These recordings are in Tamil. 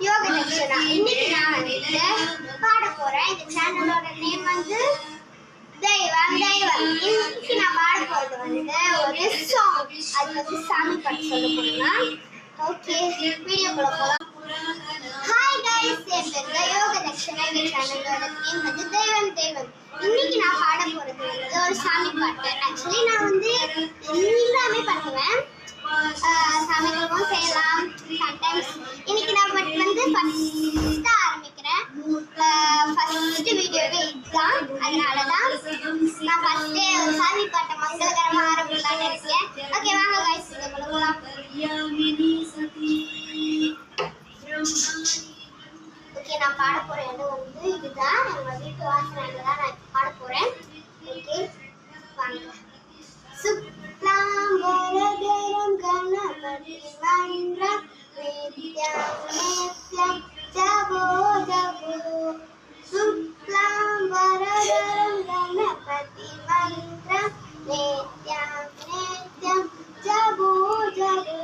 யோக தக்ஷனா. இன்னைக்கு நான் பாட போறேன். இந்த சேனலோட நேம் தெய்வம். இன்னைக்கு நான் பாட போறது ஒரு சாங். அது சாமி பாட்டு சொல்ல போறேன்னா. ஓகே, வீடியோக்குள்ள போலாம். ஹாய் கைஸ், என் பேர் யோக தக்ஷனா. இந்த சேனலோட நேம் தெய்வம். இன்னைக்கு நான் பாட போறது ஒரு சாமி பாட்டு. ஆக்சுவலி நான் எல்லாமே பண்ணுவேன். சமைக்கவும் செய்யலாம் சம்டைம்ஸ். இன்னைக்கு நான் ஃபர்ஸ்ட் ஆரம்பிக்கிறேன். ஃபர்ஸ்ட் வீடியோவே இதுதான். அதனாலதான் நான் ஃபர்ஸ்டே ஒரு சாமி பாட்டை மங்களகரமா ஆரம்பிக்கலாம்னு இருக்கேன். ஓகே, வாங்க கைஸ், இதை போகலாம். ஓகே, நான் பாட போற இடம் இதுதான். நம்ம வீட்டு வாசனையில தான் நான் பாட போறேன். ஓகே, வாங்க. சுக்லாம்பரதரம் கணபதி மன்றம் நித்யம் நித்யம் ஜபோ ஜபோ. சுக்லாம்பரதரம் கணபதி மன்றம் நித்யம் நித்யம் ஜபோ ஜபோ.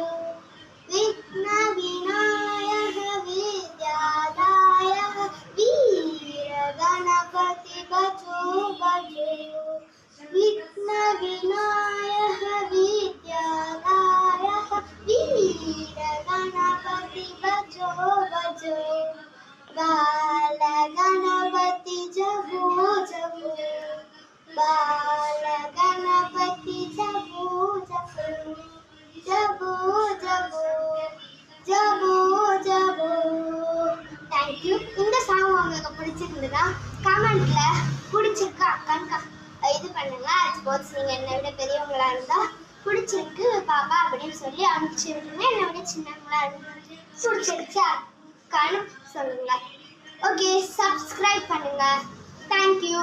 விக்ன விநாயக வித்யாதாயக வீர கணபதி பஜோ பஜோ. விக்ன விநாயக வித்யாதாயக வீர கணபதி பஜோ பஜோ. பால கணபதி ஜபோ ஜபோ. பால கணபதி ஜபோ ஜபோ. ஜபோ ஜபோ ஜபோ ஜபோ. தேங்க்யூ. இந்த சாங் உங்களுக்கு பிடிச்சிருந்ததா கமெண்ட்ல பிடிச்சிருக்கு அக்கான்னு இது பண்ணுங்க. சப்போஸ் நீங்க என்னை விட பெரியவங்களா இருந்தா பிடிச்சிருக்கு பாப்பா அப்படின்னு சொல்லி அனுப்பிச்சு விடுங்க. என்னை விட சின்னவங்களா இருந்தா பிடிச்சிருச்சு அக்கான்னு சொல்லுங்க. ஓகே, சப்ஸ்கிரைப் பண்ணுங்க. தேங்க்யூ.